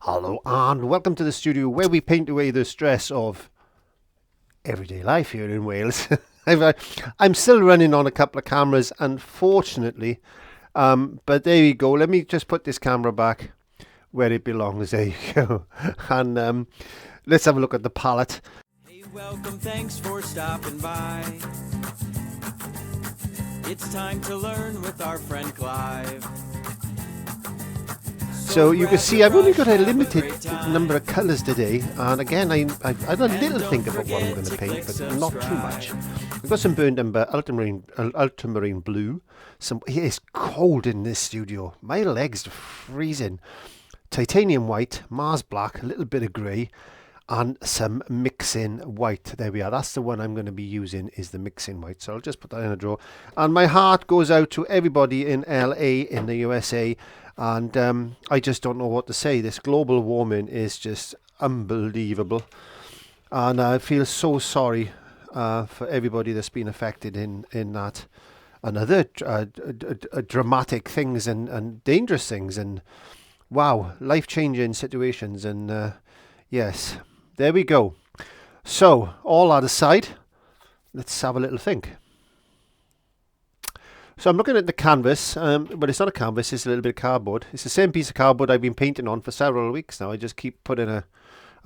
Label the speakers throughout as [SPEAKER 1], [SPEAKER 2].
[SPEAKER 1] Hello and welcome to the studio where we paint away the stress of everyday life here in Wales. I'm still running on a couple of cameras, unfortunately, but there you go. Let me just put this camera back where it belongs. There you go. And let's have a look at the palette.
[SPEAKER 2] Hey, welcome, thanks for stopping by. It's time to learn with our friend Clive.
[SPEAKER 1] So you can see I've only got a limited number of colours today, and again I've had a little think about what I'm going to paint, but not too much. I've got some burnt umber, ultramarine blue. It's cold in this studio. My legs are freezing. Titanium white, Mars black, a little bit of grey, and some mixing white. There we are. That's the one I'm going to be using, is the mixing white. So I'll just put that in a drawer. And my heart goes out to everybody in LA, in the USA. And I just don't know what to say. This global warming is just unbelievable. And I feel so sorry for everybody that's been affected in that. And other dramatic things and dangerous things. And wow, life-changing situations. And yes, there we go. So, all that aside, let's have a little think. So I'm looking at the canvas, but it's not a canvas, it's a little bit of cardboard. It's the same piece of cardboard I've been painting on for several weeks now. I just keep putting a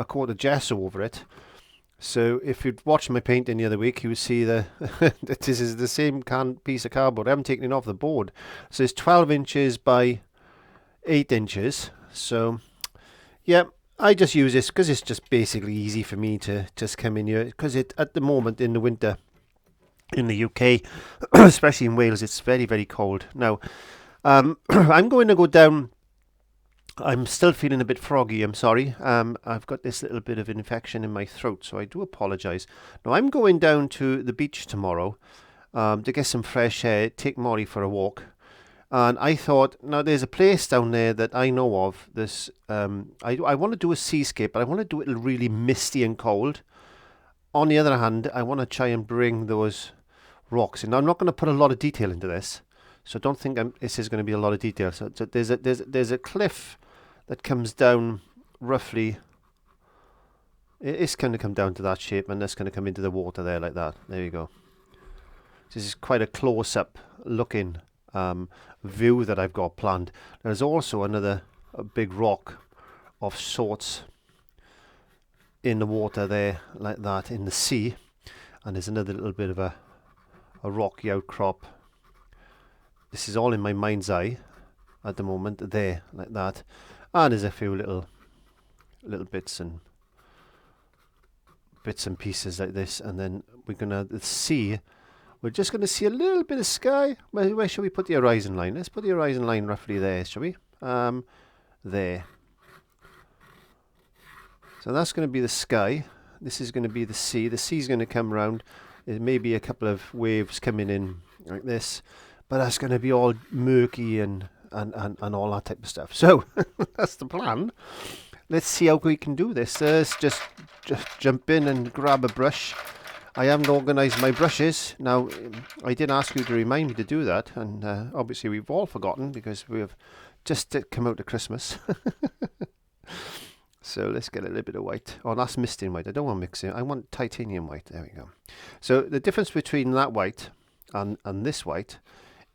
[SPEAKER 1] coat of gesso over it. So if you'd watched my painting the other week, you would see that this is the same piece of cardboard. I haven't taken it off the board. So it's 12 inches by 8 inches. So, yeah, I just use this because it's just basically easy for me to just come in here. Because at the moment in the winter, in the UK, especially in Wales, it's very, very cold. Now, I'm going to go down. I'm still feeling a bit froggy, I'm sorry. I've got this little bit of infection in my throat, so I do apologise. Now, I'm going down to the beach tomorrow to get some fresh air, take Molly for a walk. And I thought, now there's a place down there that I know of. This I want to do a seascape, but I want to do it really misty and cold. On the other hand, I want to try and bring those rocks in. Now, I'm not going to put a lot of detail into this, so don't think this is going to be a lot of detail. So there's a cliff that comes down roughly. It's going to come down to that shape, and that's going to come into the water there like that. There you go. This is quite a close-up looking view that I've got planned. There's also a big rock of sorts in the water there like that in the sea, and there's another little bit of a rocky outcrop. This is all in my mind's eye at the moment, there like that, and there's a few little bits and pieces like this, and then we're just gonna see a little bit of sky. Where shall we put the horizon line? Let's put the horizon line roughly there, shall we? There. So that's going to be the sky. This is going to be the sea. The sea's going to come round. There may be a couple of waves coming in like this, but that's going to be all murky and all that type of stuff. So that's the plan. Let's see how we can do this. Let's just jump in and grab a brush. I haven't organised my brushes. Now, I did ask you to remind me to do that, and obviously we've all forgotten because we have just come out of Christmas. So let's get a little bit of white. Oh, that's misty white. I don't want mixing. I want titanium white. There we go. So the difference between that white and this white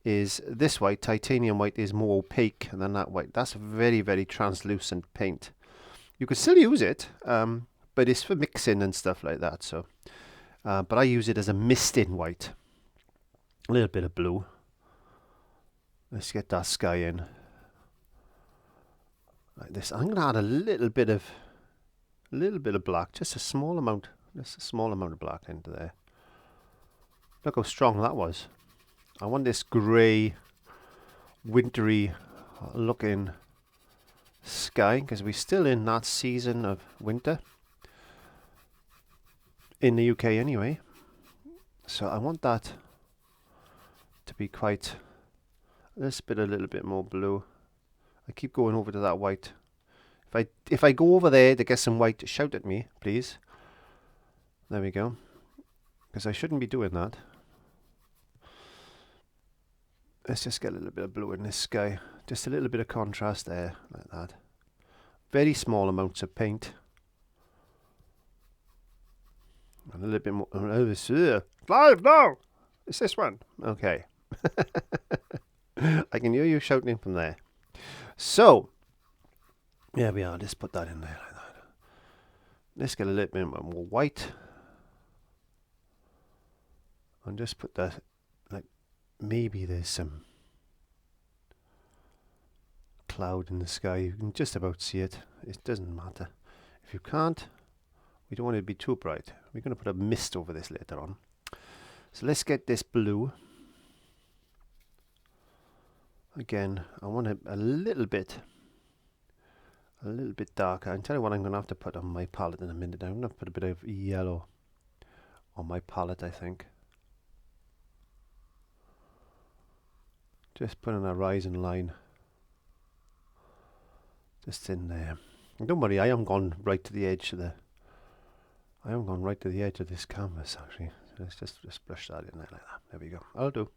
[SPEAKER 1] is this white, titanium white, is more opaque than that white. That's a very, very translucent paint. You could still use it, but it's for mixing and stuff like that. So, but I use it as a misting white. A little bit of blue. Let's get that sky in. Like this. I'm going to add a little bit of black, just a small amount of black into there. Look how strong that was. I want this grey, wintry looking sky, because we're still in that season of winter in the UK anyway. So I want that to be quite a little bit more blue. I keep going over to that white. If I go over there to get some white, shout at me, please. There we go. Because I shouldn't be doing that. Let's just get a little bit of blue in this sky. Just a little bit of contrast there, like that. very small amounts of paint. And a little bit more. Oh, this live now. It's this one. Okay. I can hear you shouting from there. So, there we are. Just put that in there like that. Let's get a little bit more white. And just put that, like, maybe there's some cloud in the sky. You can just about see it. It doesn't matter. If you can't, we don't want it to be too bright. We're going to put a mist over this later on. So let's get this blue. Again, I want it a little bit darker. I'll tell you what I'm going to have to put on my palette in a minute. I'm going to put a bit of yellow on my palette, I think. Just put in a rising line. Just in there. And don't worry, I haven't gone right to the edge of this canvas actually. So let's just brush that in there like that. There we go. I'll do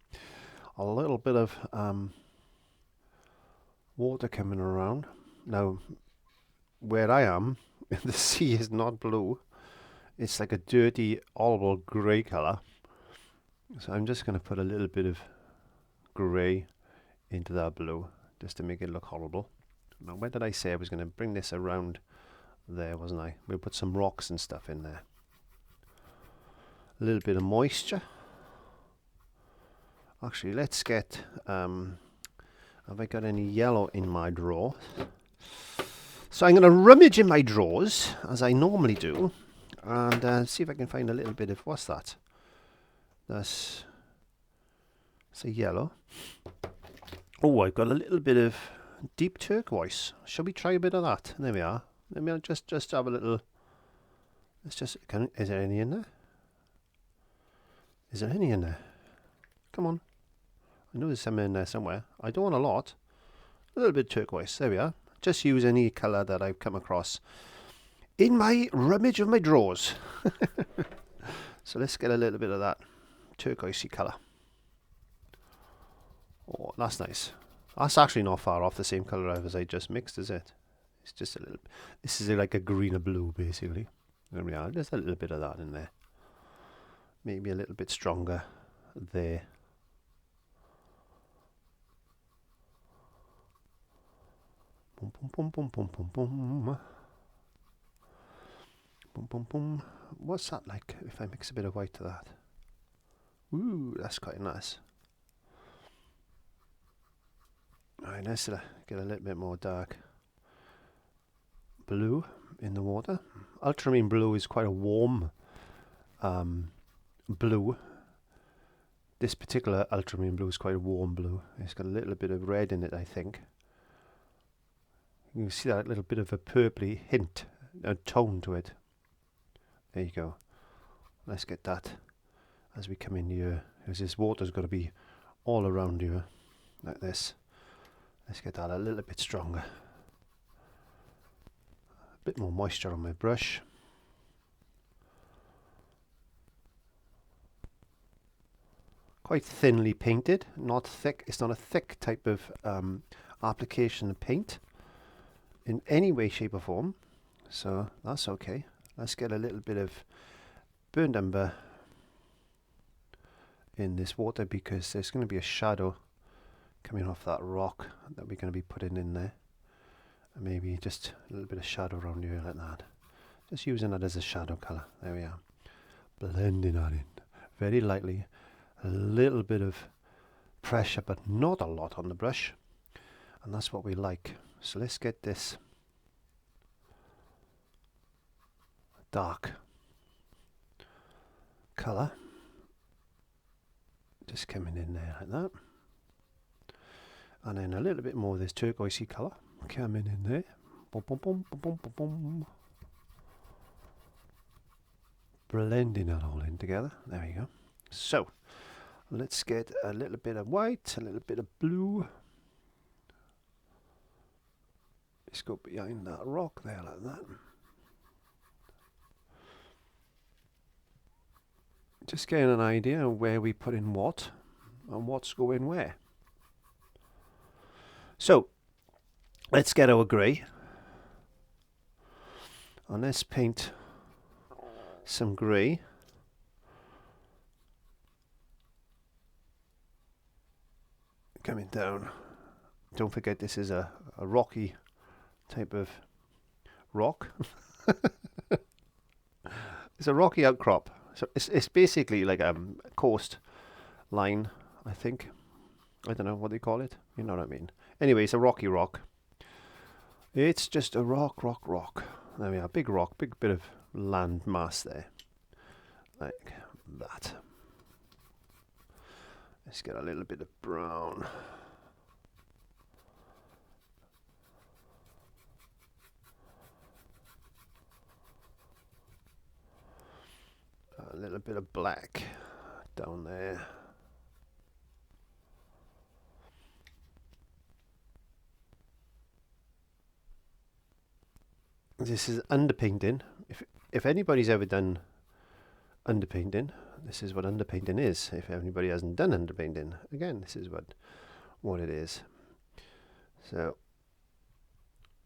[SPEAKER 1] a little bit of water coming around. Now, where I am, the sea is not blue. It's like a dirty, horrible grey colour. So I'm just going to put a little bit of grey into that blue, just to make it look horrible. Now, where did I say I was going to bring this around there, wasn't I? We'll put some rocks and stuff in there. A little bit of moisture. Actually, let's get... have I got any yellow in my drawer? So I'm going to rummage in my drawers, as I normally do, and see if I can find a little bit of... What's that? That's a yellow. Oh, I've got a little bit of deep turquoise. Shall we try a bit of that? There we are. Let me just have a little... Let's just... is there any in there? Is there any in there? Come on. I know there's some in there somewhere. I don't want a lot. A little bit turquoise. There we are. Just use any colour that I've come across in my rummage of my drawers. So let's get a little bit of that turquoisey colour. Oh, that's nice. That's actually not far off the same colour as I just mixed, is it? It's just a little... This is like a greener blue, basically. There we are. Just a little bit of that in there. Maybe a little bit stronger there. Boom, boom, boom, boom, boom, boom, boom. Boom, boom, boom. What's that like if I mix a bit of white to that? Ooh, that's quite nice. Alright, let's get a little bit more dark blue in the water. Ultramarine blue is quite a warm blue. This particular ultramarine blue is quite a warm blue. It's got a little bit of red in it, I think. You can see that little bit of a purpley hint, a tone to it. There you go. Let's get that as we come in here, because this water's got to be all around you, like this. Let's get that a little bit stronger. A bit more moisture on my brush. Quite thinly painted, not thick. It's not a thick type of application of paint in any way, shape or form. So that's okay. Let's get a little bit of burnt umber in this water, because there's going to be a shadow coming off that rock that we're going to be putting in there. And maybe just a little bit of shadow around here like that. Just using that as a shadow colour. There we are. Blending that in very lightly. A little bit of pressure, but not a lot on the brush. And that's what we like. So let's get this dark colour just coming in there like that. And then a little bit more of this turquoisey colour coming in there. Boom, boom, boom, boom, boom, boom, boom. Blending it all in together. There we go. So, let's get a little bit of white, a little bit of blue. Let's go behind that rock there like that. Just getting an idea of where we put in what and what's going where. So, let's get our grey. And let's paint some grey. Coming down. Don't forget this is a rocky type of rock. It's a rocky outcrop. So it's basically like a coast line, I think. I don't know what they call it. You know what I mean. Anyway, it's a rocky rock. It's just a rock. There we are. Big rock. Big bit of land mass there. Like that. Let's get a little bit of brown. A little bit of black down there. This is underpainting. If anybody's ever done underpainting, this is what underpainting is. If anybody hasn't done underpainting, again, this is what it is. So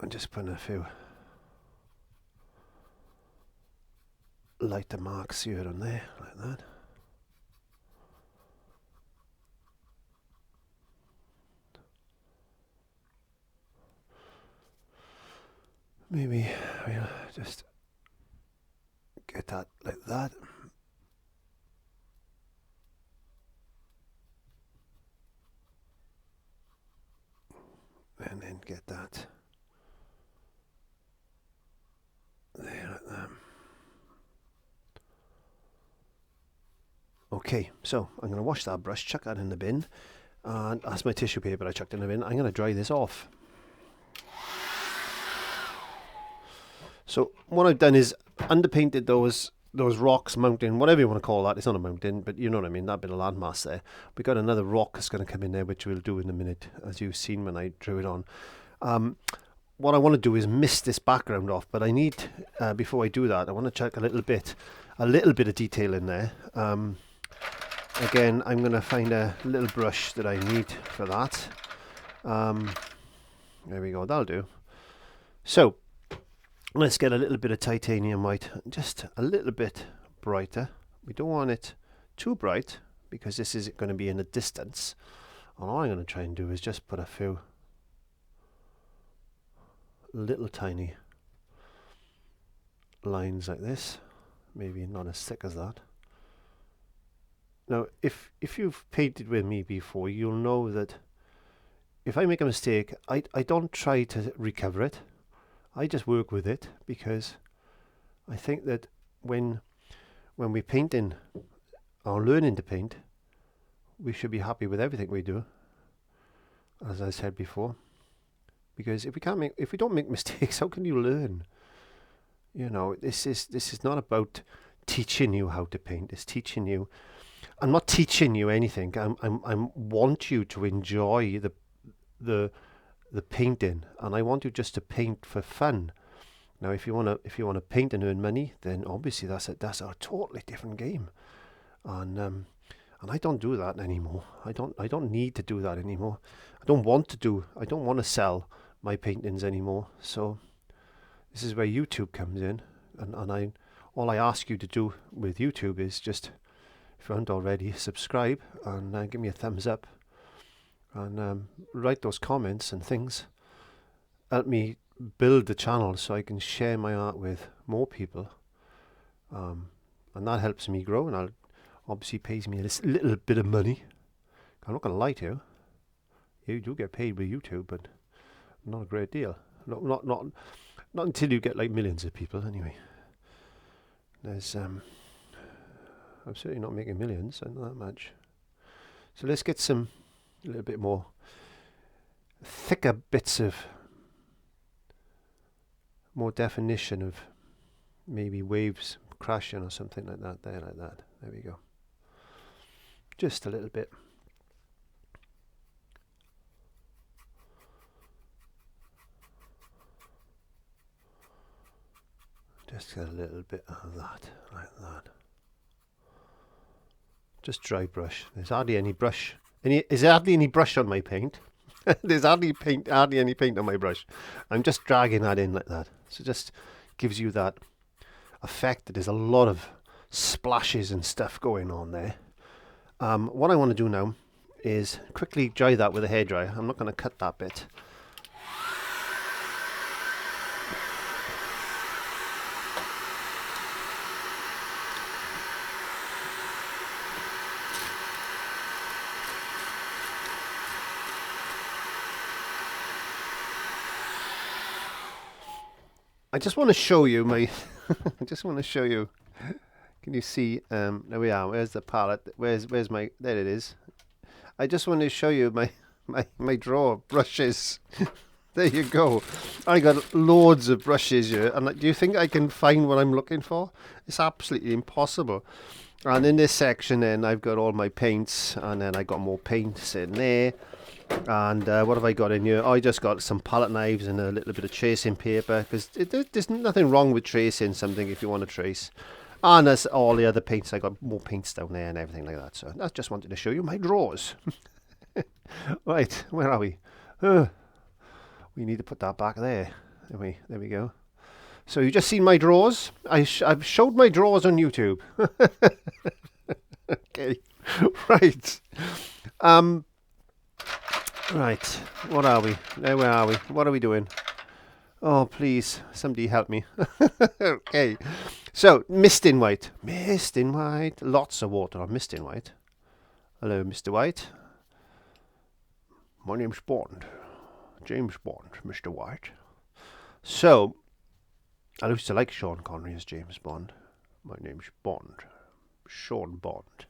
[SPEAKER 1] I'm just putting a few lighter marks here and there, like that. Maybe we'll just get that like that. And then get that there like that. Okay, so I'm going to wash that brush, chuck that in the bin, and that's my tissue paper I chucked in the bin. I'm going to dry this off. So what I've done is underpainted those rocks, mountain, whatever you want to call that. It's not a mountain, but you know what I mean, that bit of landmass there. We got another rock that's going to come in there, which we'll do in a minute, as you've seen when I drew it on. What I want to do is mist this background off, but I need, before I do that, I want to chuck a little bit of detail in there. Again, I'm going to find a little brush that I need for that. There we go, that'll do. So let's get a little bit of titanium white, just a little bit brighter. We don't want it too bright because this is going to be in a distance. And all I'm going to try and do is just put a few little tiny lines like this. Maybe not as thick as that. Now, if you've painted with me before, you'll know that if I make a mistake, I don't try to recover it. I just work with it, because I think that when we're painting or learning to paint, we should be happy with everything we do, as I said before. Because if we don't make mistakes, how can you learn? You know, this is not about teaching you how to paint. It's teaching you. I'm not teaching you anything. I want you to enjoy the painting, and I want you just to paint for fun. Now, if you wanna paint and earn money, then obviously that's a totally different game. And I don't do that anymore. I don't need to do that anymore. I don't want to sell my paintings anymore. So this is where YouTube comes in, and all I ask you to do with YouTube is just, if you haven't already, subscribe and give me a thumbs up, and write those comments and things. Help me build the channel so I can share my art with more people, and that helps me grow, and obviously pays me a little bit of money. I'm not going to lie to you. You do get paid with YouTube, but not a great deal. Not until you get like millions of people. Anyway, there's I'm certainly not making millions, not that much. So let's get a little bit more thicker bits of more definition of maybe waves crashing or something like that. There, like that. There we go. Just a little bit. Just get a little bit of that, like that. Just dry brush. There's hardly any brush. Is there hardly any brush on my paint? There's hardly any paint on my brush. I'm just dragging that in like that. So just gives you that effect that there's a lot of splashes and stuff going on there. What I want to do now is quickly dry that with a hairdryer. I'm not going to cut that bit. I just want to show you my I just want to show you. Can you see? There we are. Where's the palette? Where's my? There it is. I just want to show you my drawer of brushes. There you go. I got loads of brushes here. And do you think I can find what I'm looking for? It's absolutely impossible. And in this section, then I've got all my paints, and then I got more paints in there. And what have I got in here? I just got some palette knives and a little bit of tracing paper, because there's nothing wrong with tracing something if you want to trace. And there's all the other paints. I got more paints down there and everything like that. So I just wanted to show you my drawers. Right, where are we? We need to put that back there. There we go. So you just seen my drawers. I've showed my drawers on YouTube. Okay, right. Right, what are we? Where are we? What are we doing? Oh, please, somebody help me. Okay, so mist in white. Mist in white. Lots of water on mist in white. Hello, Mr. White. My name's Bond. James Bond, Mr. White. So, I used to like Sean Connery as James Bond. My name's Bond. Sean Bond.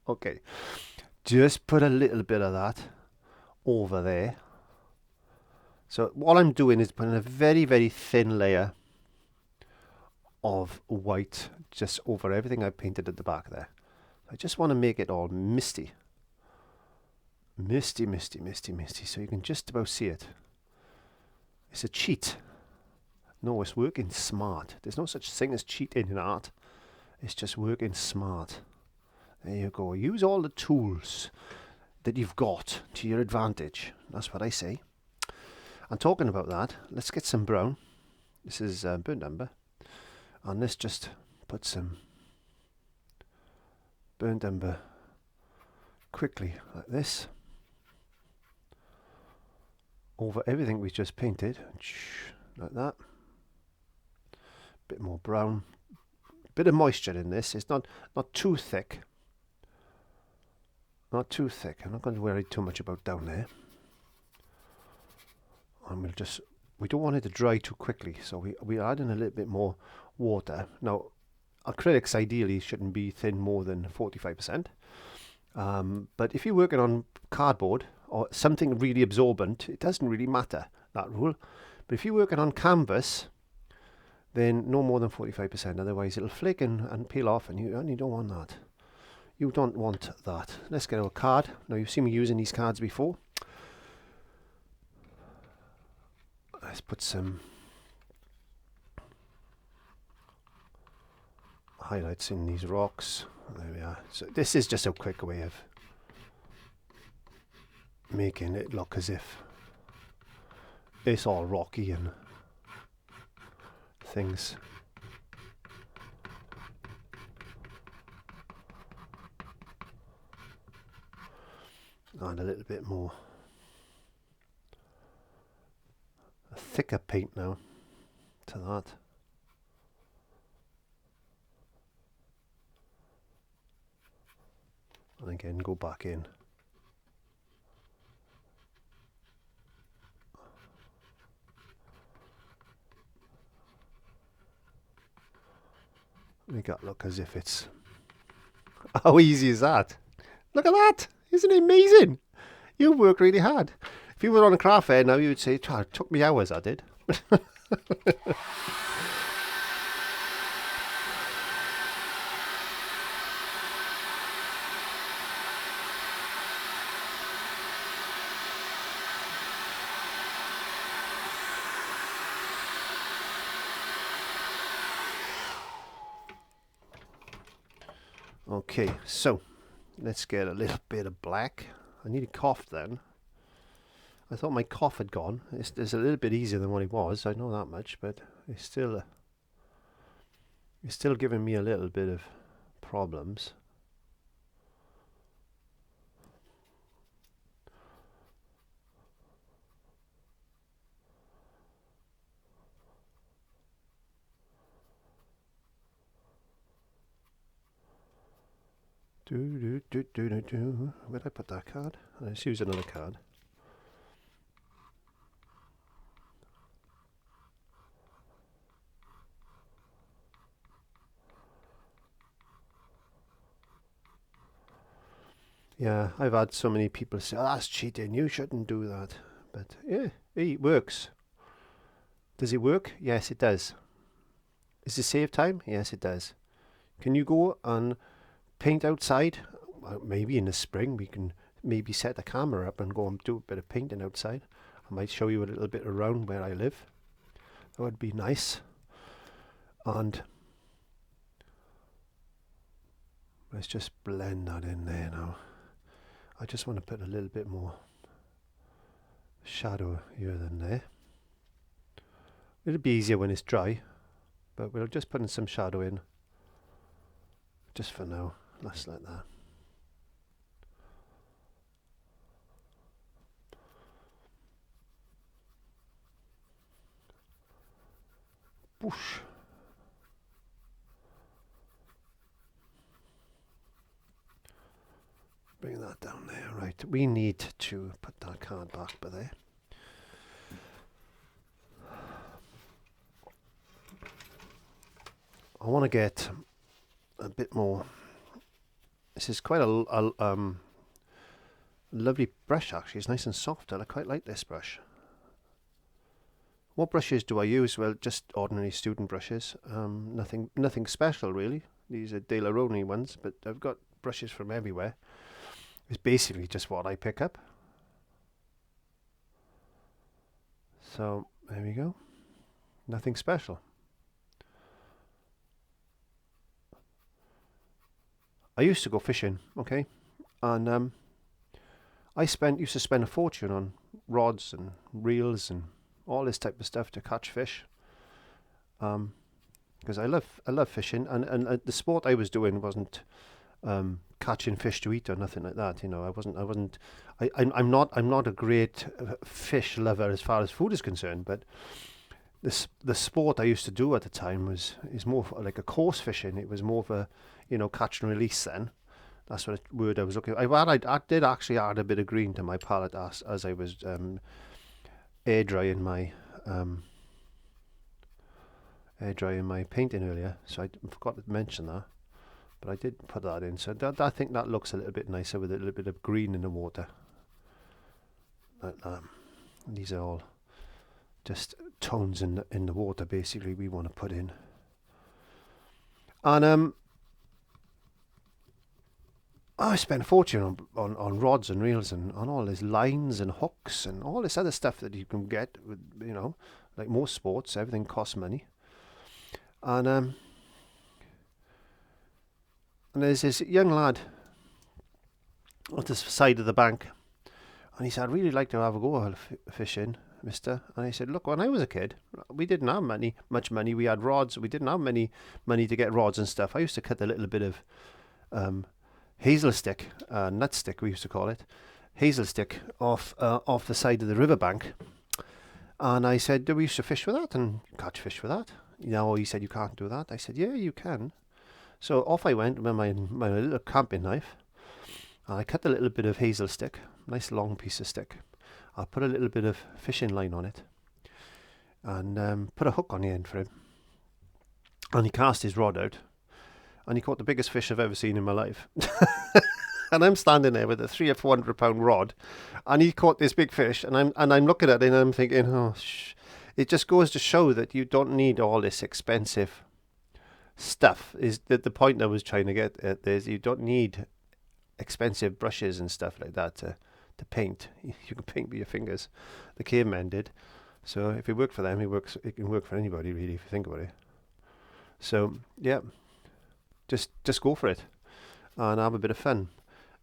[SPEAKER 1] Okay, just put a little bit of that over there. So what I'm doing is putting a very, very thin layer of white just over everything I painted at the back there. I just want to make it all misty. Misty, misty, misty, misty. So you can just about see it. It's a cheat. No, it's working smart. There's no such thing as cheating in art. It's just working smart. There you go. Use all the tools that you've got to your advantage. That's what I say. And talking about that, let's get some brown. This is burnt umber. And let's just put some burnt umber quickly like this over everything we just painted, like that. Bit more brown, bit of moisture in this. It's not too thick. Not too thick. I'm not going to worry too much about down there. And we don't want it to dry too quickly, so we're adding a little bit more water. Now, acrylics ideally shouldn't be thin more than 45%. But if you're working on cardboard or something really absorbent, it doesn't really matter, that rule. But if you're working on canvas, then no more than 45%. Otherwise, it'll flake and peel off, and you don't want that. You don't want that. Let's get our card. Now, you've seen me using these cards before. Let's put some highlights in these rocks. There we are. So this is just a quick way of making it look as if it's all rocky and things. And a little bit more. A thicker paint now to that. And again, go back in. Make that look as if it's... How easy is that? Look at that! Isn't it amazing? You work really hard. If you were on a craft fair now, you would say, it took me hours, I did. Okay, so let's get a little bit of black. I need a cough then. I thought my cough had gone. It's a little bit easier than what it was, I know that much, but it's still giving me a little bit of problems. Where'd I put that card? Let's use another card. Yeah, I've had so many people say, oh, that's cheating, you shouldn't do that. But yeah, it works. Does it work? Yes, it does. Does it save time? Yes, it does. Can you go and paint outside? Well, maybe in the spring we can maybe set the camera up and go and do a bit of painting outside. I might show you a little bit around where I live. That would be nice. And let's just blend that in there now. I just want to put a little bit more shadow here than there. It'll be easier when it's dry, but we'll just put in some shadow in just for now. That's like that. Whoosh. Bring that down there. Right, we need to put that card back by there. I want to get a bit more. This is quite a lovely brush actually. It's nice and soft. I quite like this brush. What brushes do I use? Well, just ordinary student brushes. Nothing special really. These are De La Roni ones, but I've got brushes from everywhere. It's basically just what I pick up. So there we go. Nothing special. I used to go fishing, okay, and I used to spend a fortune on rods and reels and all this type of stuff to catch fish. Because I love fishing, and the sport I was doing wasn't catching fish to eat or nothing like that. You know, I'm not a great fish lover as far as food is concerned, but the sport I used to do at the time is more like a coarse fishing. It was more of a, you know, catch and release then. That's what word I was looking at. I did actually add a bit of green to my palette as I was air drying my painting earlier, so I forgot to mention that, but I did put that in. So I think that looks a little bit nicer with a little bit of green in the water. These are all just tones in the water basically we want to put in. And I spent a fortune on rods and reels and on all these lines and hooks and all this other stuff that you can get with, you know, like most sports, everything costs money. And there's this young lad at the side of the bank, and he said, I'd really like to have a go at fishing, mister. And I said, look, when I was a kid, we didn't have much money. We had rods. We didn't have money to get rods and stuff. I used to cut a little bit of hazel stick, nut stick we used to call it, hazel stick off the side of the riverbank. And I said, do we used to fish with that and catch fish with that? No, he said, you can't do that. I said, yeah, you can. So off I went with my little camping knife. And I cut a little bit of hazel stick, nice long piece of stick. I put a little bit of fishing line on it and put a hook on the end for him. And he cast his rod out. And he caught the biggest fish I've ever seen in my life. And I'm standing there with a 300 or 400 pound rod, and he caught this big fish, and I'm looking at it and I'm thinking, oh, it just goes to show that you don't need all this expensive stuff. Is that the point I was trying to get at? Is you don't need expensive brushes and stuff like that to paint. You can paint with your fingers. The cavemen did. So if it worked for them, it can work for anybody really, if you think about it. So yeah, just go for it and have a bit of fun.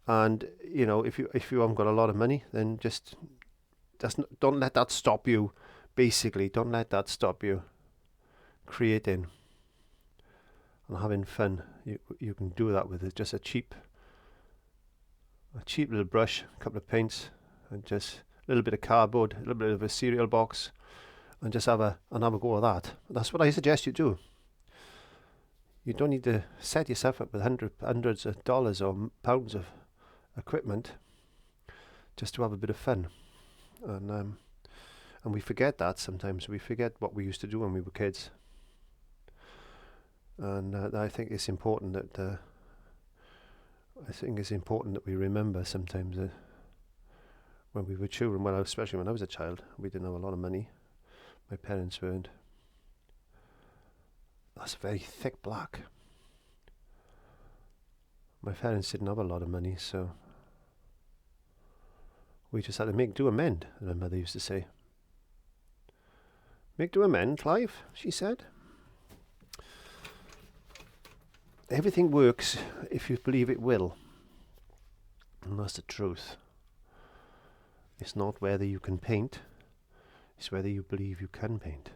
[SPEAKER 1] And you know, if you haven't got a lot of money, then don't let that stop you. Basically, don't let that stop you. creating and having fun, you can do that with just a cheap little brush, a couple of paints, and just a little bit of cardboard, a little bit of a cereal box, and just have a go at that. That's what I suggest you do. You don't need to set yourself up with hundreds of dollars or pounds of equipment just to have a bit of fun. And we forget that sometimes. We forget what we used to do when we were kids. And I think it's important that we remember sometimes that when we were children, well, especially when I was a child, we didn't have a lot of money. My parents earned. That's very thick black. My parents didn't have a lot of money, so we just had to make do amend, as my mother used to say. Make do amend, Clive, she said. Everything works if you believe it will. And that's the truth. It's not whether you can paint, it's whether you believe you can paint.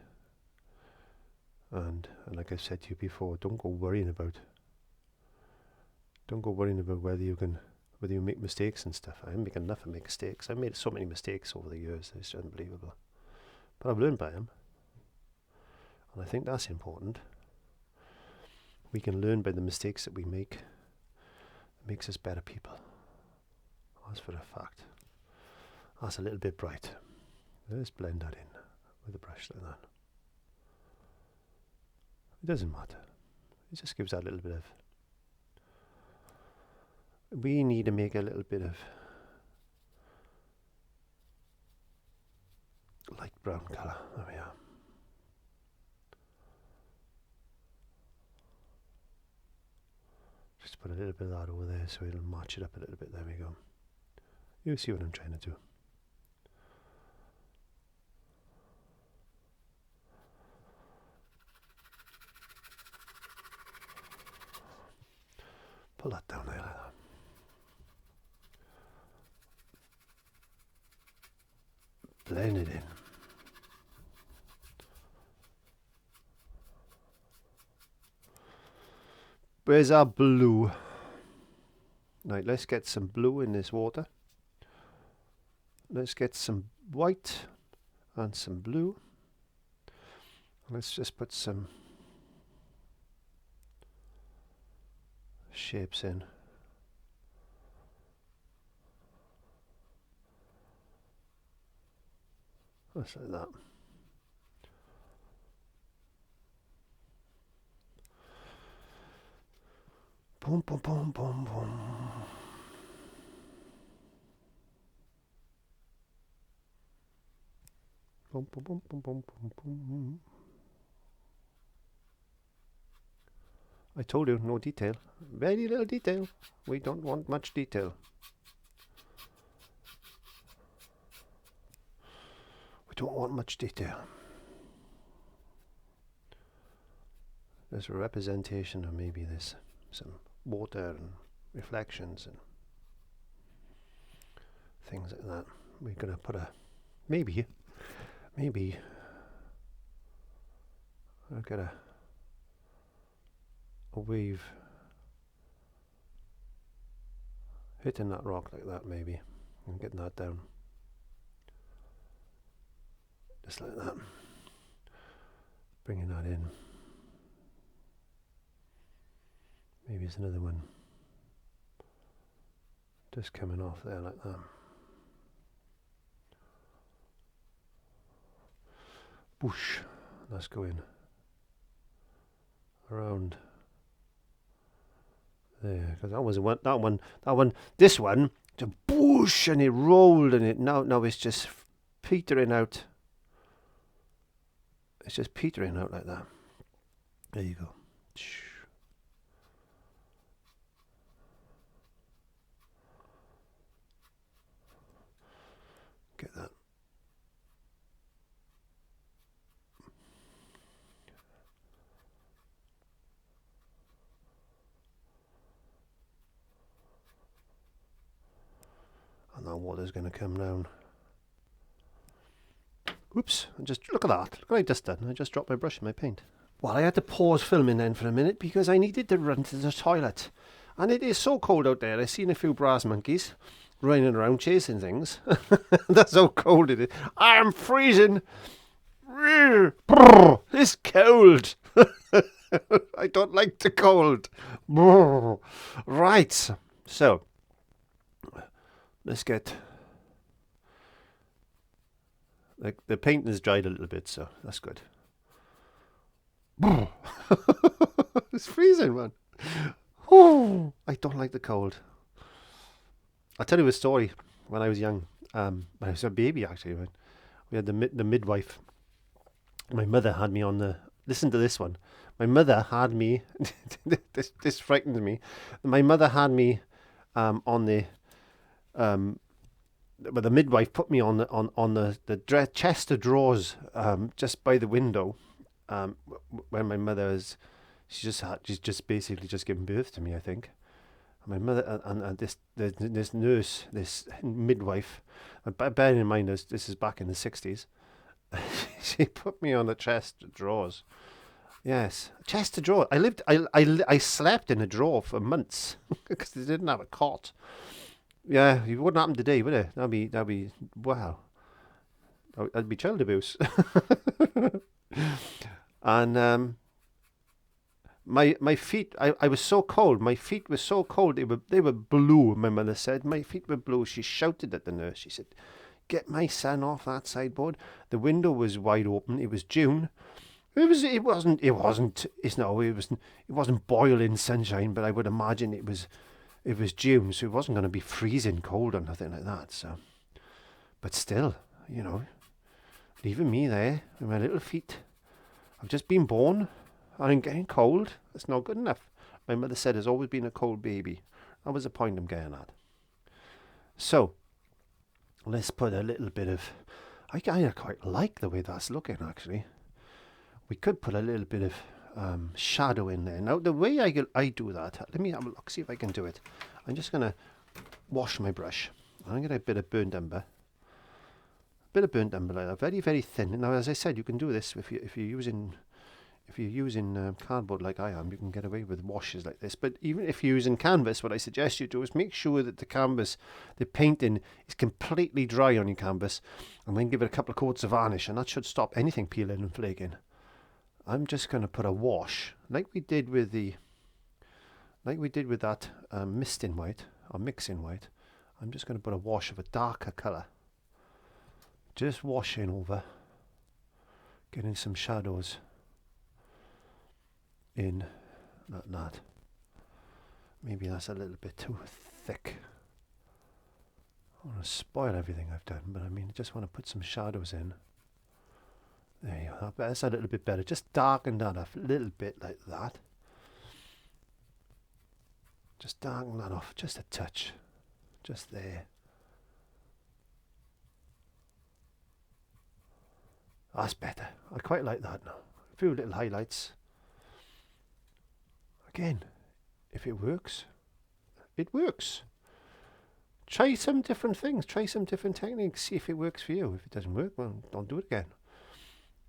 [SPEAKER 1] And like I said to you before, don't go worrying about whether you make mistakes and stuff. I make enough of mistakes. I've made so many mistakes over the years, it's unbelievable. But I've learned by them. And I think that's important. We can learn by the mistakes that we make. It makes us better people. That's for a fact. That's a little bit bright. Let's blend that in with a brush like that. It doesn't matter. It just gives that little bit of... We need to make a little bit of light brown colour. There we are. Just put a little bit of that over there so it'll match it up a little bit. There we go. You see what I'm trying to do. Pull that down there like that. Blend it in. Where's our blue? Right, let's get some blue in this water. Let's get some white and some blue. Let's just put some shapes in. Just like that. Boom, boom, boom, boom, boom. Boom, boom, boom, boom, boom, boom, boom. I told you, no detail. Very little detail. We don't want much detail. We don't want much detail. There's a representation of maybe this, some water and reflections and things like that. We're going to put a, maybe I'll get a wave hitting that rock like that, maybe, and getting that down just like that, bringing that in. Maybe it's another one just coming off there like that. Whoosh, let's go in around there, because that was this one, to whoosh, and it rolled, and it now it's just petering out. It's just petering out like that. There you go. Get that. And that water's going to come down. Oops, and just look at that. Look what I just done. I just dropped my brush in my paint. Well, I had to pause filming then for a minute because I needed to run to the toilet. And it is so cold out there. I've seen a few brass monkeys running around chasing things. That's how cold it is. I'm freezing. It's cold. I don't like the cold. Right. So, let's get... Like, the paint has dried a little bit, so that's good. It's freezing, man. I don't like the cold. I'll tell you a story. When I was young, when I was a baby, actually, when we had the midwife. My mother had me on the... Listen to this one. My mother had me... this frightens me. My mother had me on the... But the midwife put me on the chest of drawers just by the window when my mother was... She's just basically just given birth to me, I think. And my mother and this nurse, this midwife, bearing in mind this is back in the 60s, she put me on the chest of drawers. Yes, chest of drawers. I slept in a drawer for months because they didn't have a cot. Yeah, it wouldn't happen today, would it? That'd be wow. That'd be child abuse. And my feet, I was so cold. My feet were so cold. They were blue. My mother said my feet were blue. She shouted at the nurse. She said, "Get my son off that sideboard." The window was wide open. It was June. It wasn't boiling sunshine, but I would imagine it was June, so it wasn't going to be freezing cold or nothing like that. So, but still, leaving me there with my little feet. I've just been born. I'm getting cold. That's not good enough. My mother said there's always been a cold baby. That was the point I'm getting at. So, let's put a little bit of... I quite like the way that's looking, actually. We could put a little bit of shadow in there. Now, the way I do that, let me have a look, see if I can do it. I'm just going to wash my brush. I'm going to get a bit of burnt umber. A bit of burnt umber like that, very, very thin. Now, as I said, you can do this if you're using cardboard like I am. You can get away with washes like this. But even if you're using canvas, what I suggest you do is make sure that the canvas, the painting, is completely dry on your canvas, and then give it a couple of coats of varnish, and that should stop anything peeling and flaking. I'm just going to put a wash, like we did with that mist in white, or mix in white. I'm just going to put a wash of a darker colour. Just washing over, getting some shadows in like that. Maybe that's a little bit too thick. I want to spoil everything I've done, but I mean, I just want to put some shadows in. There you go. That's a little bit better. Just darken that off a little bit like that. Just darken that off just a touch. Just there. That's better. I quite like that now. A few little highlights. Again, if it works, it works. Try some different things. Try some different techniques. See if it works for you. If it doesn't work, well, don't do it again.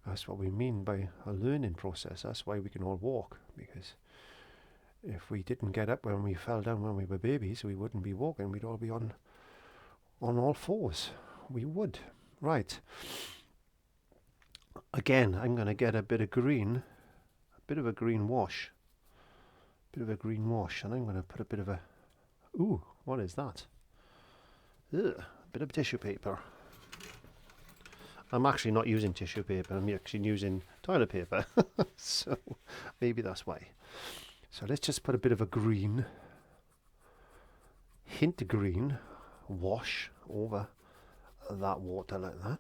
[SPEAKER 1] That's what we mean by a learning process. That's why we can all walk. Because if we didn't get up when we fell down when we were babies, we wouldn't be walking. We'd all be on all fours. We would. Right. Again, I'm going to get a bit of green. A bit of a green wash. And I'm going to put a bit of a... Ooh, what is that? Ugh, a bit of tissue paper. I'm actually not using tissue paper. I'm actually using toilet paper. So maybe that's why. So let's just put a bit of a green, hint of green, wash over that water like that.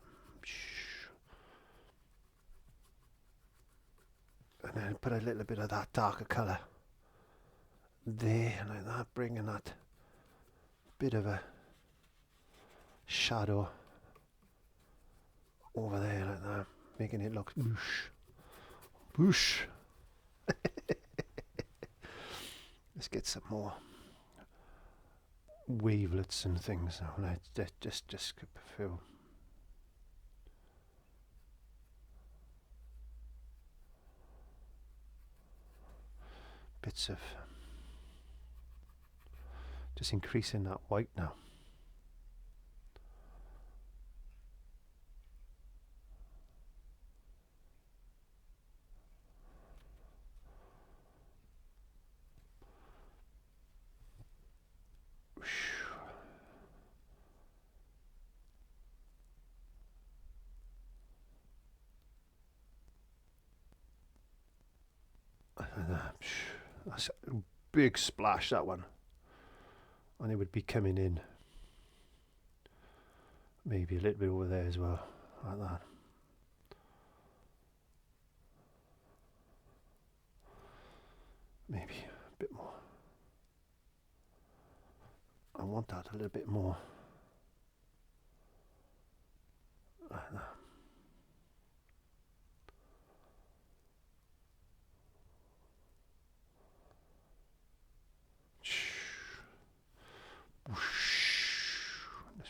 [SPEAKER 1] And then put a little bit of that darker colour there like that, bringing that bit of a shadow over there like that, making it look boosh. Let's get some more wavelets and things now. Let's just feel. bits of, just increasing that white now. That's a big splash, that one. And it would be coming in maybe a little bit over there as well, like that. Maybe a bit more. I want that a little bit more. Like that.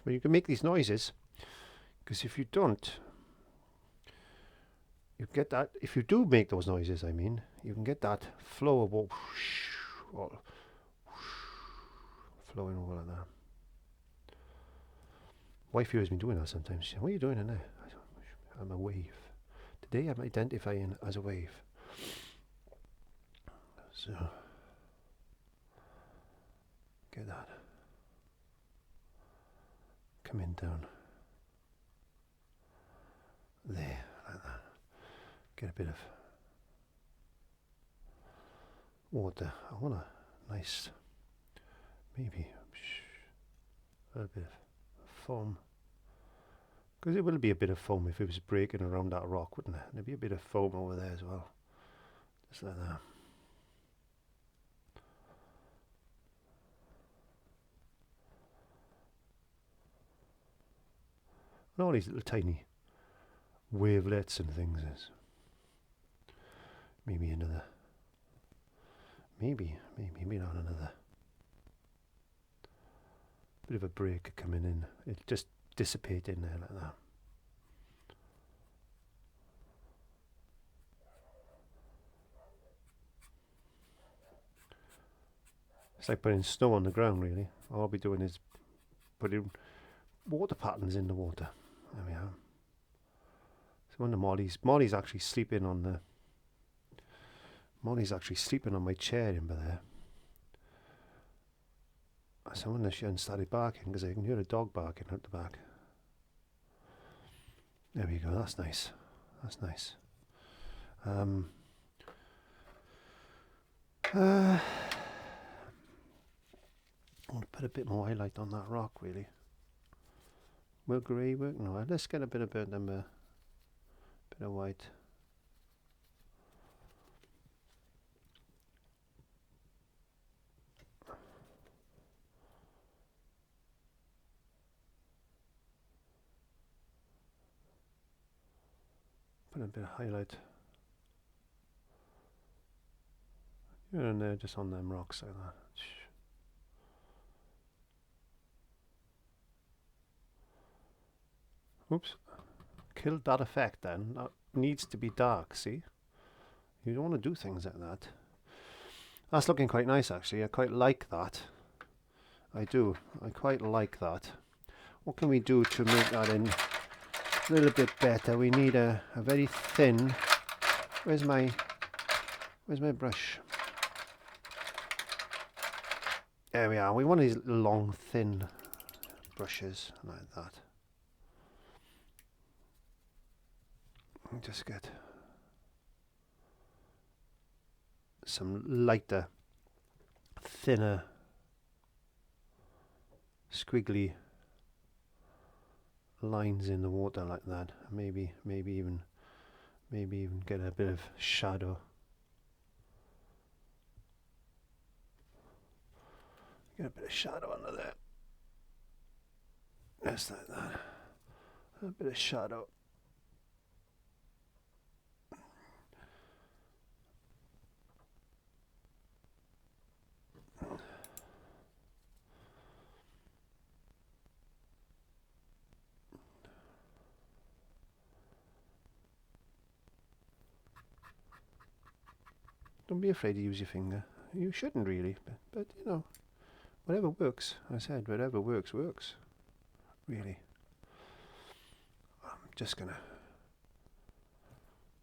[SPEAKER 1] But you can make these noises, because if you don't, you get that. If you do make those noises, I mean, you can get that flow of all flowing over like that. Wife hears me doing that sometimes. She says, "What are you doing in there?" I'm a wave. Today I'm identifying as a wave. So get that coming down there like that. Get a bit of water. I want a nice, maybe a little bit of foam, because it will be a bit of foam if it was breaking around that rock, wouldn't it? There'd be a bit of foam over there as well, just like that. And all these little tiny wavelets and things is maybe another, maybe not another bit of a break coming in. It just dissipate in there like that. It's like putting snow on the ground, really. All I'll be doing is putting water patterns in the water. There we are. So when the Molly's actually sleeping on the, Molly's actually sleeping on my chair in there. So when she started barking, because I can hear a dog barking out the back. There we go. That's nice. That's nice. I want to put a bit more highlight on that rock, really. Will grey work? No, let's get a bit of burnt umber, bit of white. Put a bit of highlight here and there, just on them rocks like that. Oops, killed that effect then. That needs to be dark, see? You don't want to do things like that. That's looking quite nice, actually. I quite like that. I do. I quite like that. What can we do to make that in a little bit better? We need a very thin... Where's my brush? There we are. We want these long, thin brushes like that. Just get some lighter, thinner, squiggly lines in the water like that. Maybe even get a bit of shadow. Get a bit of shadow under there. Just like that. A bit of shadow. Don't be afraid to use your finger. You shouldn't really, but you know, whatever works. I said whatever works, works. Really. I'm just gonna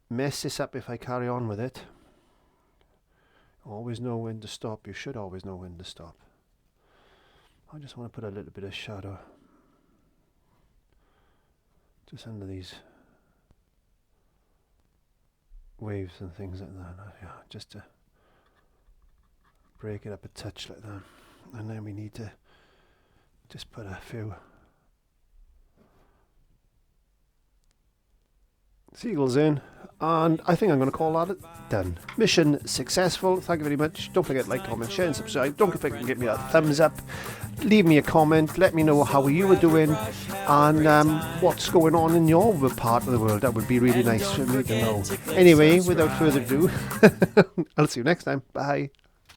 [SPEAKER 1] mess this up if I carry on with it. Always know when to stop. You should always know when to stop. I just want to put a little bit of shadow just under these waves and things like that. Yeah, just to break it up a touch like that. And then we need to just put a few seagulls in, and I think I'm going to call that done. Mission successful. Thank you very much. Don't forget to like, comment, share and subscribe. Don't forget to give me a thumbs up. Leave me a comment. Let me know how you were doing and what's going on in your part of the world. That would be really nice for me to know. Anyway, without further ado, I'll see you next time. Bye.